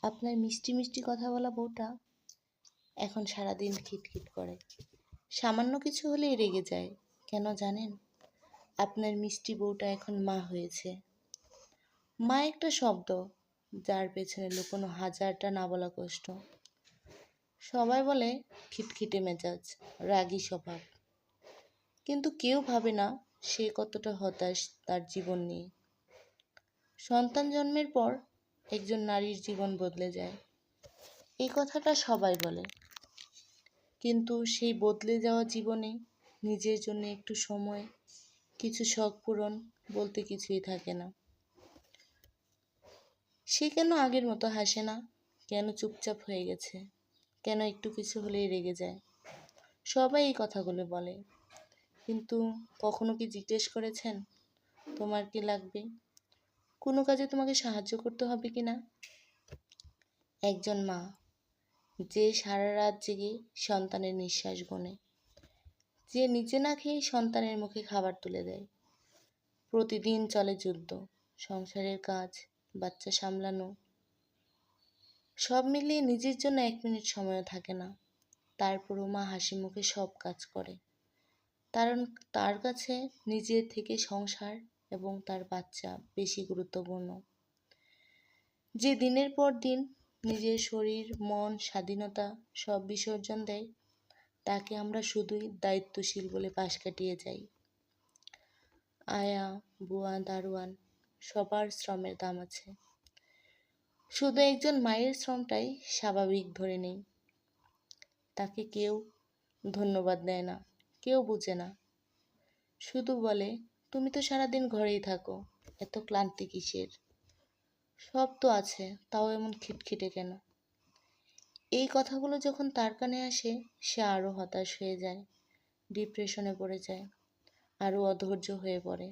আপনার মিষ্টি মিষ্টি কথা বলা বউটা এখন সারাদিন খিটখিট করে। সামান্য কিছু হলেই রেগে যায়। কেন জানেন? আপনার মিষ্টি বউটা এখন মা হয়েছে। মা একটা শব্দ, যার পেছনে লুকোনো হাজারটা না বলা কষ্ট। সবাই বলে খিটখিটে মেজাজ, রাগী স্বভাব, কিন্তু কেউ ভাবে না সে কতটা হতাশ তার জীবন নিয়ে। সন্তান জন্মের পর একজন নারীর জীবন বদলে যায়, এই কথাটা সবাই বলে, কিন্তু সেই বদলে যাওয়া জীবনে নিজের জন্য একটু সময়, কিছু শখ পূরণ বলতে কিছুই থাকে না। সে কেন আগের মতো হাসে না? কেন চুপচাপ হয়ে গেছে? কেন একটু কিছু হলেই রেগে যায়? সবাই এই কথাগুলো বলে, কিন্তু কখনো কি জিজ্ঞেস করেছেন তোমার কি লাগবে? কোনো কাজে তোমাকে সাহায্য করতে হবে কি না? একজন মা, যে সারা রাত জেগে সন্তানের নিঃশ্বাস গোনে, যে নিজে না খেয়ে সন্তানের মুখে খাবার তুলে দেয়। প্রতিদিন চলে যুদ্ধ, সংসারের কাজ, বাচ্চা সামলানো, সব মিলিয়ে নিজের জন্য 1 মিনিট সময়ও থাকে না। তারপরও মা হাসি মুখে সব কাজ করে, কারণ তার কাছে নিজের থেকে সংসার এবং তার বাচ্চা বেশি গুরুত্বপূর্ণ। যে দিনের পর দিন নিজের শরীর, মন, স্বাধীনতা সব বিসর্জন দেয়, তাকে আমরা শুধুই দায়িত্বশীল বলে পাশ কাটিয়ে যাই। আয়া, বুয়া, দারোয়ান, সবার শ্রমের দাম আছে। শুধু একজন মায়ের শ্রমটাই স্বাভাবিক ধরে নেই। তাকে কেউ ধন্যবাদ দেয় না, কেউ বুঝে না, শুধু বলে তুমি তো সারাদিন ঘরেই থাকো, এত ক্লান্তি কিসের? সব তো আছে, তাও এমন খিটখিটে কেন? এই কথাগুলো যখন তার কানে আসে, সে আরও হতাশ হয়ে যায়, ডিপ্রেশনে পড়ে যায়, আরও অধৈর্য হয়ে পড়ে।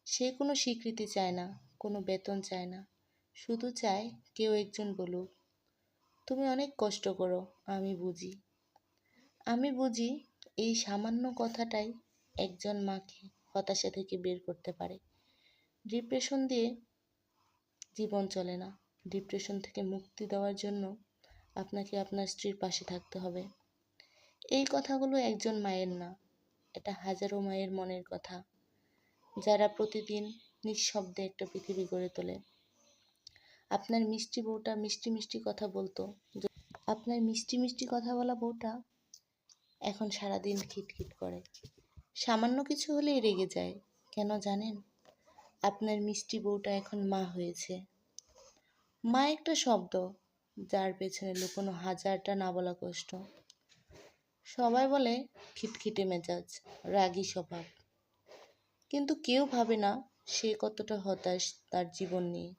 সে কোনো স্বীকৃতি চায় না, কোনো বেতন চায় না, শুধু চায় কেউ একজন বলুক তুমি অনেক কষ্ট করো, আমি বুঝি। আমি বুঝি, এই সামান্য কথাটাই একজন মাকে হতাশা থেকে বের করতে পারে। ডিপ্রেশন দিয়ে জীবন চলে না। ডিপ্রেশন থেকে মুক্তি দেওয়ার জন্য আপনাকে আপনার স্ত্রীর পাশে থাকতে হবে। এই কথাগুলো একজন মায়ের না, এটা হাজারো মায়ের মনের কথা, যারা প্রতিদিন নিঃশব্দে একটা পৃথিবী গড়ে তোলে। আপনার মিষ্টি বউটা মিষ্টি মিষ্টি কথা বলতো, আপনার মিষ্টি মিষ্টি কথা বলা বউটা এখন সারাদিন খিটখিট করে। সামান্য কিছু হলেই রেগে যায়। কেন জানেন? আপনার মিষ্টি বউটা এখন মা হয়েছে। মা একটা শব্দ, যার পেছনে লুকোনো হাজারটা না বলা কষ্ট। সবাই বলে খিটখিটে মেজাজ, রাগী স্বভাব, কিন্তু কেউ ভাবে না সে কতটা হতাশ তার জীবন নিয়ে।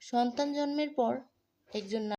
সন্তান জন্মের পর একজন